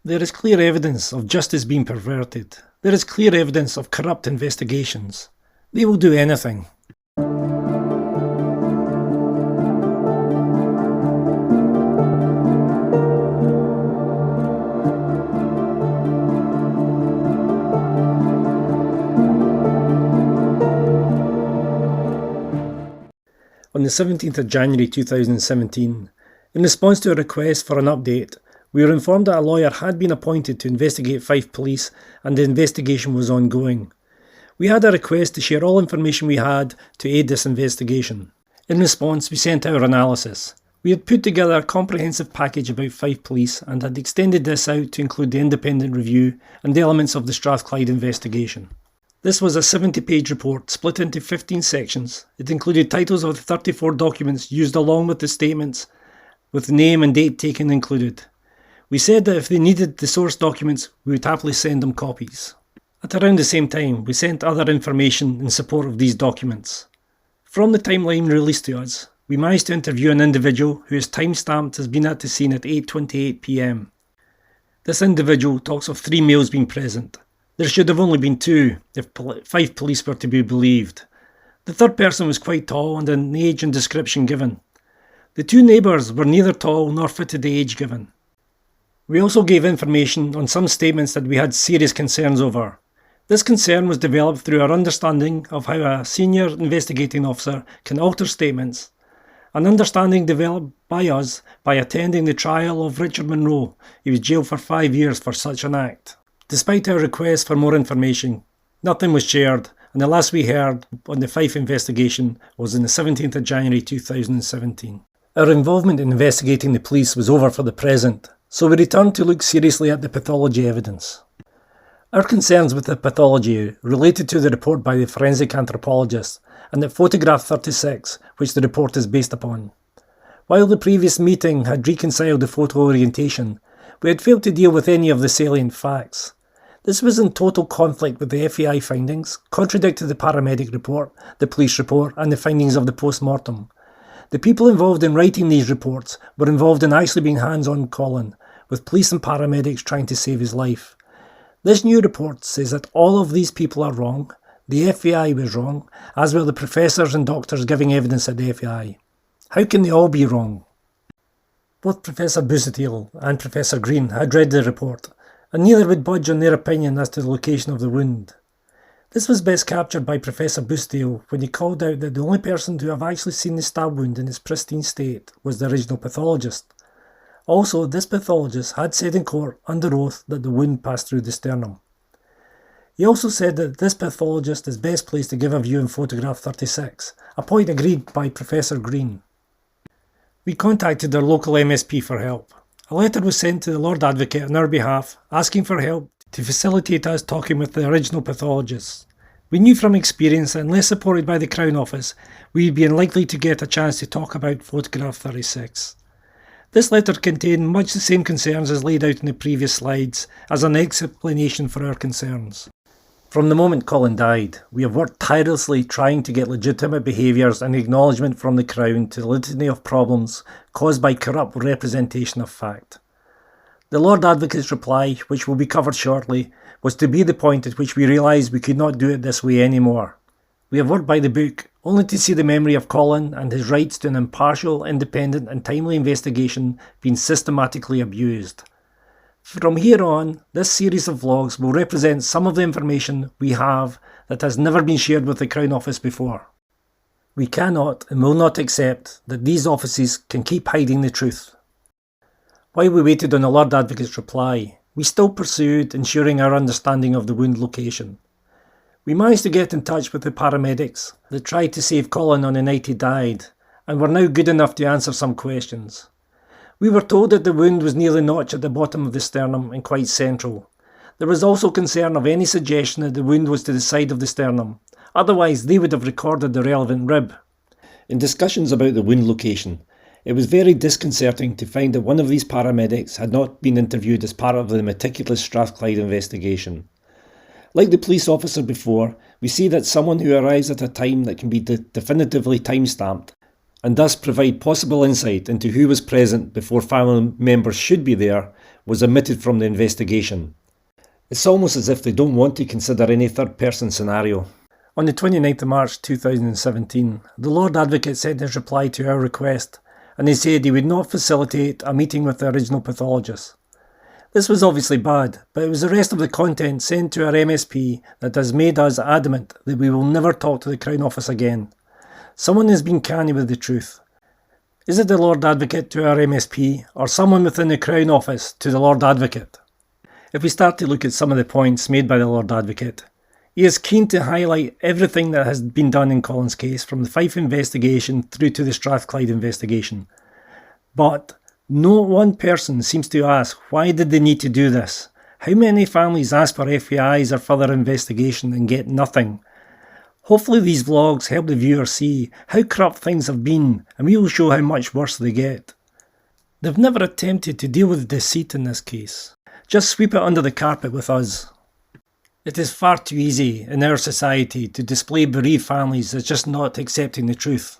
There is clear evidence of justice being perverted. There is clear evidence of corrupt investigations. They will do anything. On the 17th of January 2017, in response to a request for an update, we were informed that a lawyer had been appointed to investigate Fife Police and the investigation was ongoing. We had a request to share all information we had to aid this investigation. In response, we sent our analysis. We had put together a comprehensive package about Fife Police and had extended this out to include the independent review and the elements of the Strathclyde investigation. This was a 70-page report split into 15 sections. It included titles of the 34 documents used along with the statements, with name and date taken included. We said that if they needed the source documents, we would happily send them copies. At around the same time, we sent other information in support of these documents. From the timeline released to us, we managed to interview an individual who is timestamped as being at the scene at 8:28 p.m. This individual talks of 3 males being present. There should have only been 2 if Fife Police were to be believed. The third person was quite tall and an age and description given. The 2 neighbours were neither tall nor fitted the age given. We also gave information on some statements that we had serious concerns over. This concern was developed through our understanding of how a senior investigating officer can alter statements, an understanding developed by us by attending the trial of Richard Monroe. He was jailed for 5 years for such an act. Despite our request for more information, nothing was shared, and the last we heard on the Fife investigation was on the 17th of January 2017. Our involvement in investigating the police was over for the present, so we returned to look seriously at the pathology evidence. Our concerns with the pathology related to the report by the Forensic Anthropologist and the photograph 36, which the report is based upon. While the previous meeting had reconciled the photo orientation, we had failed to deal with any of the salient facts. This was in total conflict with the FAI findings, contradicted the paramedic report, the police report and the findings of the post-mortem. The people involved in writing these reports were involved in actually being hands-on Colin, with police and paramedics trying to save his life. This new report says that all of these people are wrong, the FAI was wrong, as were the professors and doctors giving evidence at the FAI. How can they all be wrong? Both Professor Busuttil and Professor Green had read the report, and neither would budge on their opinion as to the location of the wound. This was best captured by Professor Busuttil when he called out that the only person to have actually seen the stab wound in its pristine state was the original pathologist. Also, this pathologist had said in court under oath that the wound passed through the sternum. He also said that this pathologist is best placed to give a view in photograph 36, a point agreed by Professor Green. We contacted our local MSP for help. A letter was sent to the Lord Advocate on our behalf, asking for help to facilitate us talking with the original pathologists. We knew from experience that unless supported by the Crown Office, we would be unlikely to get a chance to talk about photograph 36. This letter contained much the same concerns as laid out in the previous slides, as an explanation for our concerns. From the moment Colin died, we have worked tirelessly trying to get legitimate behaviours and acknowledgement from the Crown to the litany of problems caused by corrupt representation of fact. The Lord Advocate's reply, which will be covered shortly, was to be the point at which we realised we could not do it this way anymore. We have worked by the book, only to see the memory of Colin and his rights to an impartial, independent and timely investigation being systematically abused. From here on, this series of vlogs will represent some of the information we have that has never been shared with the Crown Office before. We cannot and will not accept that these offices can keep hiding the truth. While we waited on the Lord Advocate's reply, we still pursued ensuring our understanding of the wound location. We managed to get in touch with the paramedics that tried to save Colin on the night he died, and were now good enough to answer some questions. We were told that the wound was near the notch at the bottom of the sternum and quite central. There was also concern of any suggestion that the wound was to the side of the sternum, otherwise they would have recorded the relevant rib. In discussions about the wound location, it was very disconcerting to find that one of these paramedics had not been interviewed as part of the meticulous Strathclyde investigation. Like the police officer before, we see that someone who arrives at a time that can be definitively time-stamped and thus provide possible insight into who was present before family members should be there was omitted from the investigation. It's almost as if they don't want to consider any third-person scenario. On the 29th of March 2017, the Lord Advocate sent his reply to our request, and he said he would not facilitate a meeting with the original pathologist. This was obviously bad, but it was the rest of the content sent to our MSP that has made us adamant that we will never talk to the Crown Office again. Someone has been canny with the truth. Is it the Lord Advocate to our MSP, or someone within the Crown Office to the Lord Advocate? If we start to look at some of the points made by the Lord Advocate, he is keen to highlight everything that has been done in Colin's case, from the Fife investigation through to the Strathclyde investigation. But no one person seems to ask, why did they need to do this? How many families ask for FAIs or further investigation and get nothing? Hopefully these vlogs help the viewer see how corrupt things have been, and we will show how much worse they get. They've never attempted to deal with deceit in this case. Just sweep it under the carpet with us. It is far too easy in our society to display bereaved families as just not accepting the truth.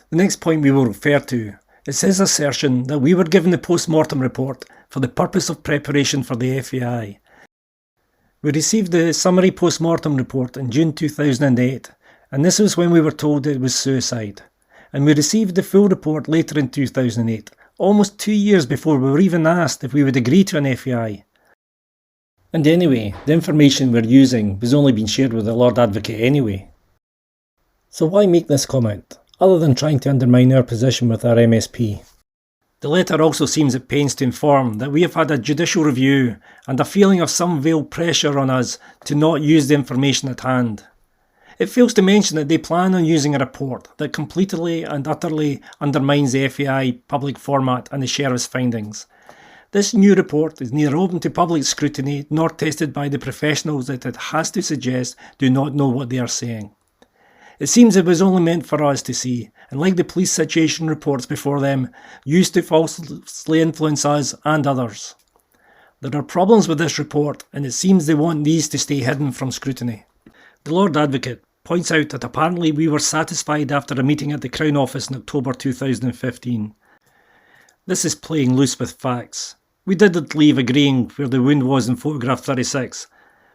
The next point we will refer to is his assertion that we were given the post-mortem report for the purpose of preparation for the FAI. We received the summary post-mortem report in June 2008, and this was when we were told it was suicide. And we received the full report later in 2008, almost 2 years before we were even asked if we would agree to an FAI. And anyway, the information we're using was only being shared with the Lord Advocate anyway. So why make this comment, other than trying to undermine our position with our MSP? The letter also seems at pains to inform that we have had a judicial review and a feeling of some veiled pressure on us to not use the information at hand. It fails to mention that they plan on using a report that completely and utterly undermines the FAI public format and the sheriff's findings. This new report is neither open to public scrutiny nor tested by the professionals that it has to suggest do not know what they are saying. It seems it was only meant for us to see, and like the police situation reports before them, used to falsely influence us and others. There are problems with this report, and it seems they want these to stay hidden from scrutiny. The Lord Advocate points out that apparently we were satisfied after a meeting at the Crown Office in October 2015. This is playing loose with facts. We did leave agreeing where the wound was in photograph 36,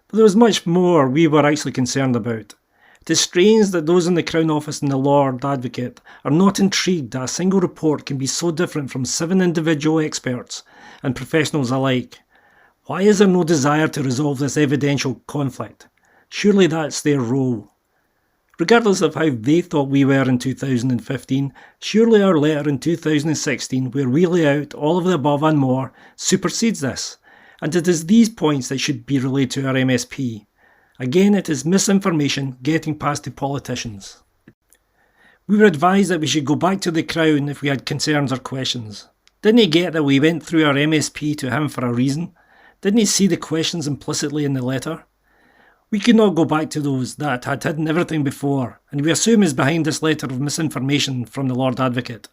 but there was much more we were actually concerned about. It is strange that those in the Crown Office and the Lord Advocate are not intrigued that a single report can be so different from 7 individual experts and professionals alike. Why is there no desire to resolve this evidential conflict? Surely that's their role. Regardless of how they thought we were in 2015, surely our letter in 2016, where we lay out all of the above and more, supersedes this, and it is these points that should be relayed to our MSP. Again, it is misinformation getting past the politicians. We were advised that we should go back to the Crown if we had concerns or questions. Didn't he get that we went through our MSP to him for a reason? Didn't he see the questions implicitly in the letter? We could not go back to those that had hidden everything before, and we assume is behind this letter of misinformation from the Lord Advocate.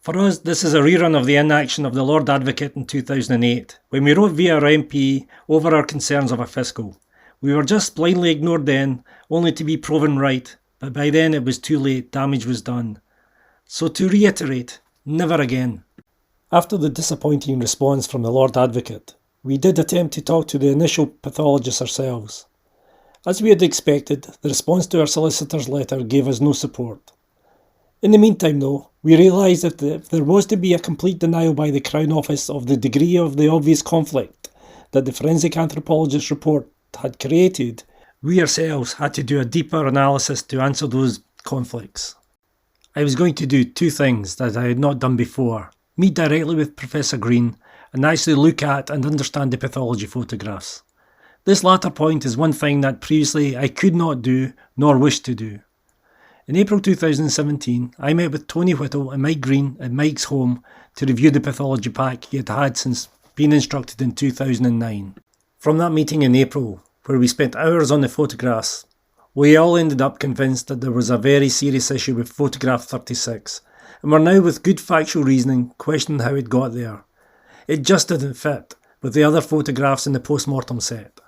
For us, this is a rerun of the inaction of the Lord Advocate in 2008, when we wrote via our MP over our concerns of a fiscal. We were just blindly ignored then, only to be proven right, but by then it was too late, damage was done. So to reiterate, never again. After the disappointing response from the Lord Advocate, we did attempt to talk to the initial pathologist ourselves. As we had expected, the response to our solicitor's letter gave us no support. In the meantime though, we realised that if there was to be a complete denial by the Crown Office of the degree of the obvious conflict that the Forensic Anthropologist report had created, we ourselves had to do a deeper analysis to answer those conflicts. I was going to do 2 things that I had not done before: meet directly with Professor Green and actually look at and understand the pathology photographs. This latter point is one thing that previously I could not do nor wished to do. In April 2017, I met with Tony Whittle and Mike Green at Mike's home to review the pathology pack he had had since being instructed in 2009. From that meeting in April, where we spent hours on the photographs, we all ended up convinced that there was a very serious issue with photograph 36, and were now with good factual reasoning questioning how it got there. It just didn't fit with the other photographs in the post-mortem set.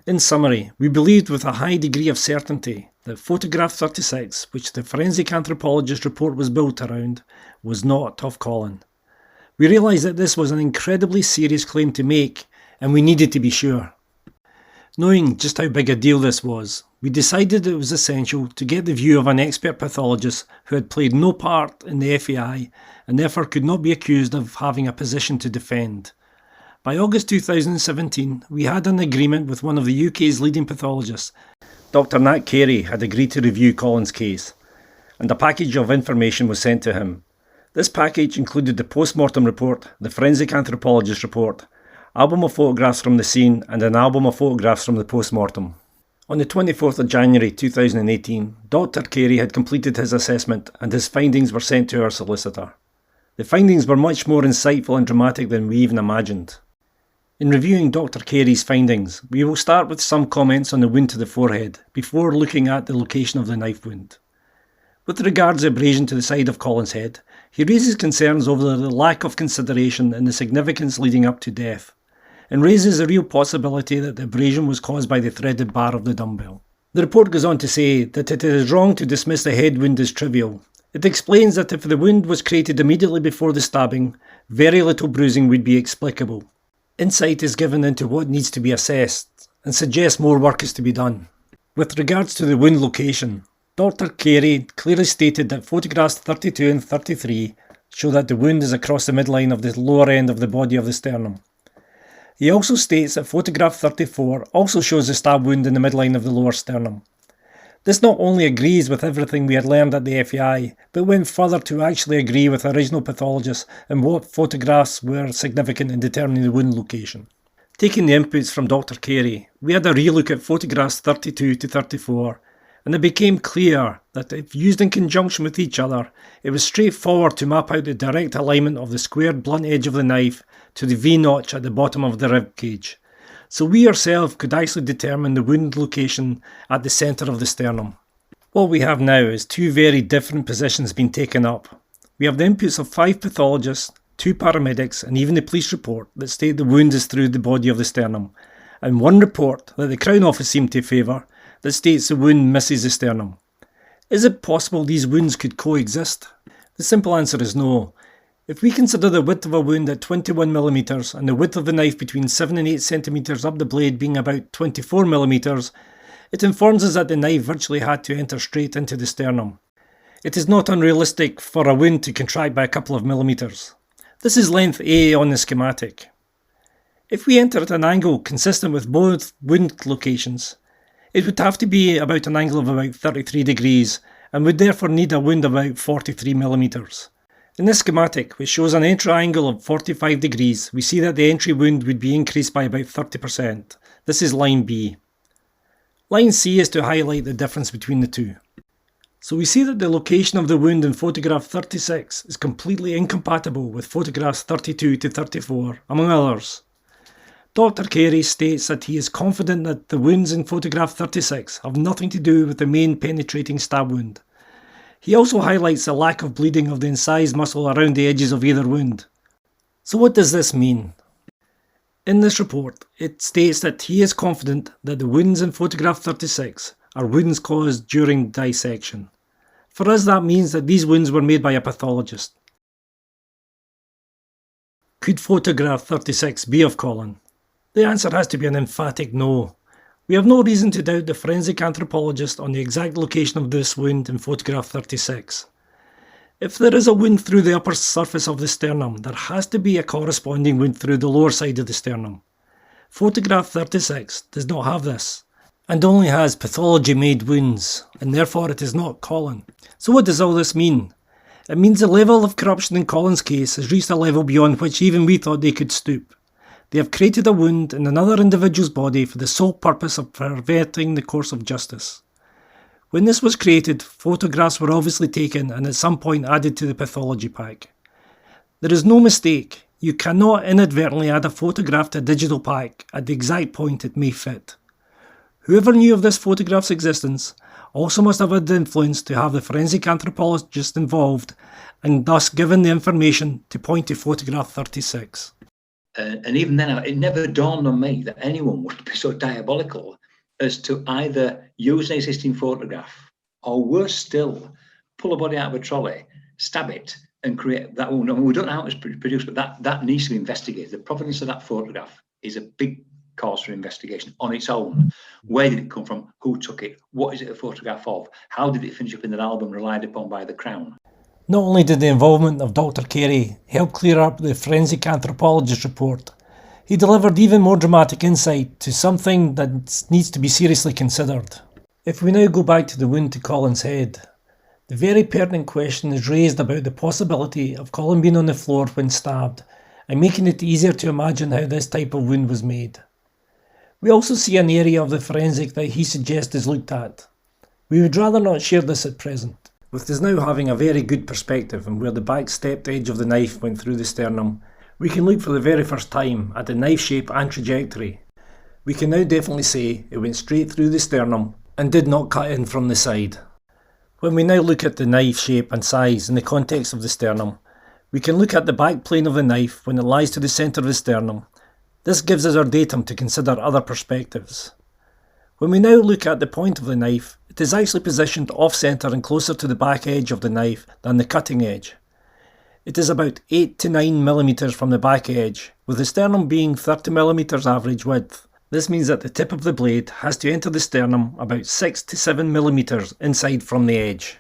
In summary, we believed with a high degree of certainty that photograph 36, which the Forensic Anthropologist report was built around, was not of Colin. We realised that this was an incredibly serious claim to make, and we needed to be sure. Knowing just how big a deal this was, we decided it was essential to get the view of an expert pathologist who had played no part in the FAI and therefore could not be accused of having a position to defend. By August 2017, we had an agreement with one of the UK's leading pathologists. Dr. Nat Carey had agreed to review Colin's case, and a package of information was sent to him. This package included the post-mortem report, the Forensic Anthropologist report, album of photographs from the scene and an album of photographs from the post-mortem. On the 24th of January 2018, Dr. Carey had completed his assessment and his findings were sent to our solicitor. The findings were much more insightful and dramatic than we even imagined. In reviewing Dr. Carey's findings, we will start with some comments on the wound to the forehead before looking at the location of the knife wound. With regards to abrasion to the side of Colin's head, he raises concerns over the lack of consideration in the significance leading up to death, and raises a real possibility that the abrasion was caused by the threaded bar of the dumbbell. The report goes on to say that it is wrong to dismiss the head wound as trivial. It explains that if the wound was created immediately before the stabbing, very little bruising would be explicable. Insight is given into what needs to be assessed, and suggests more work is to be done. With regards to the wound location, Dr. Carey clearly stated that photographs 32 and 33 show that the wound is across the midline of the lower end of the body of the sternum. He also states that photograph 34 also shows the stab wound in the midline of the lower sternum. This not only agrees with everything we had learned at the FAI, but went further to actually agree with the original pathologist and what photographs were significant in determining the wound location. Taking the inputs from Dr. Carey, we had a relook at photographs 32 to 34, and it became clear that if used in conjunction with each other, it was straightforward to map out the direct alignment of the squared blunt edge of the knife to the V-notch at the bottom of the rib cage. So we ourselves could actually determine the wound location at the centre of the sternum. What we have now is two very different positions being taken up. We have the inputs of 5 pathologists, 2 paramedics and even the police report that state the wound is through the body of the sternum, and one report that the Crown Office seemed to favour that states the wound misses the sternum. Is it possible these wounds could coexist? The simple answer is no. If we consider the width of a wound at 21mm and the width of the knife between 7 and 8cm up the blade being about 24mm, it informs us that the knife virtually had to enter straight into the sternum. It is not unrealistic for a wound to contract by a couple of millimetres. This is length A on the schematic. If we enter at an angle consistent with both wound locations, it would have to be about an angle of about 33 degrees and would therefore need a wound about 43mm. In this schematic, which shows an entry angle of 45 degrees, we see that the entry wound would be increased by about 30%. This is line B. Line C is to highlight the difference between the two. So we see that the location of the wound in photograph 36 is completely incompatible with photographs 32 to 34, among others. Dr. Carey states that he is confident that the wounds in photograph 36 have nothing to do with the main penetrating stab wound. He also highlights the lack of bleeding of the incised muscle around the edges of either wound. So what does this mean? In this report, it states that he is confident that the wounds in photograph 36 are wounds caused during dissection. For us, that means that these wounds were made by a pathologist. Could photograph 36 be of Colin? The answer has to be an emphatic no. We have no reason to doubt the forensic anthropologist on the exact location of this wound in photograph 36. If there is a wound through the upper surface of the sternum, there has to be a corresponding wound through the lower side of the sternum. Photograph 36 does not have this, and only has pathology-made wounds, and therefore it is not Colin. So what does all this mean? It means the level of corruption in Colin's case has reached a level beyond which even we thought they could stoop. They have created a wound in another individual's body for the sole purpose of perverting the course of justice. When this was created, photographs were obviously taken and at some point added to the pathology pack. There is no mistake, you cannot inadvertently add a photograph to a digital pack at the exact point it may fit. Whoever knew of this photograph's existence also must have had the influence to have the forensic anthropologist involved and thus given the information to point to photograph 36. And even then, it never dawned on me that anyone would be so diabolical as to either use an existing photograph or, worse still, pull a body out of a trolley, stab it, and create that wound. I mean, we don't know how it's produced, but that needs to be investigated. The provenance of that photograph is a big cause for investigation on its own. Where did it come from? Who took it? What is it a photograph of? How did it finish up in an album relied upon by the Crown? Not only did the involvement of Dr. Carey help clear up the Forensic Anthropologist report, he delivered even more dramatic insight to something that needs to be seriously considered. If we now go back to the wound to Colin's head, the very pertinent question is raised about the possibility of Colin being on the floor when stabbed and making it easier to imagine how this type of wound was made. We also see an area of the forensic that he suggests is looked at. We would rather not share this at present. With us now having a very good perspective on where the back-stepped edge of the knife went through the sternum, we can look for the very first time at the knife shape and trajectory. We can now definitely say it went straight through the sternum and did not cut in from the side. When we now look at the knife shape and size in the context of the sternum, we can look at the back plane of the knife when it lies to the centre of the sternum. This gives us our datum to consider other perspectives. When we now look at the point of the knife, it is actually positioned off-centre and closer to the back edge of the knife than the cutting edge. It is about 8 to 9 mm from the back edge, with the sternum being 30 mm average width. This means that the tip of the blade has to enter the sternum about 6 to 7 mm inside from the edge.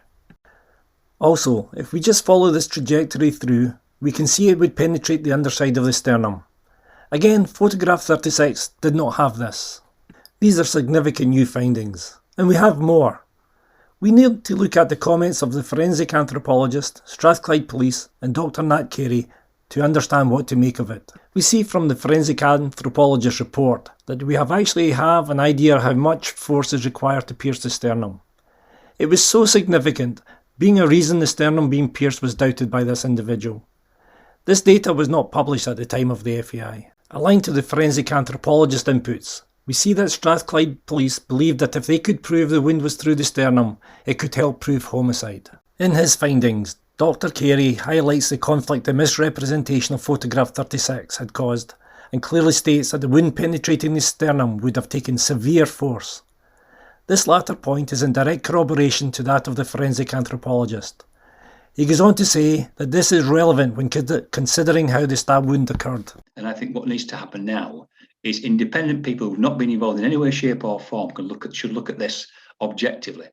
Also, if we just follow this trajectory through, we can see it would penetrate the underside of the sternum. Again, photograph 36 did not have this. These are significant new findings, and we have more. We need to look at the comments of the Forensic Anthropologist, Strathclyde Police and Dr. Nat Carey to understand what to make of it. We see from the Forensic Anthropologist report that we actually have an idea how much force is required to pierce the sternum. It was so significant, being a reason the sternum being pierced was doubted by this individual. This data was not published at the time of the FAI. Aligned to the Forensic Anthropologist inputs, we see that Strathclyde Police believed that if they could prove the wound was through the sternum, it could help prove homicide. In his findings, Dr. Carey highlights the conflict the misrepresentation of photograph 36 had caused, and clearly states that the wound penetrating the sternum would have taken severe force. This latter point is in direct corroboration to that of the Forensic Anthropologist. He goes on to say that this is relevant when considering how the stab wound occurred. And I think what needs to happen now is independent people who've not been involved in any way, shape or form should look at this objectively.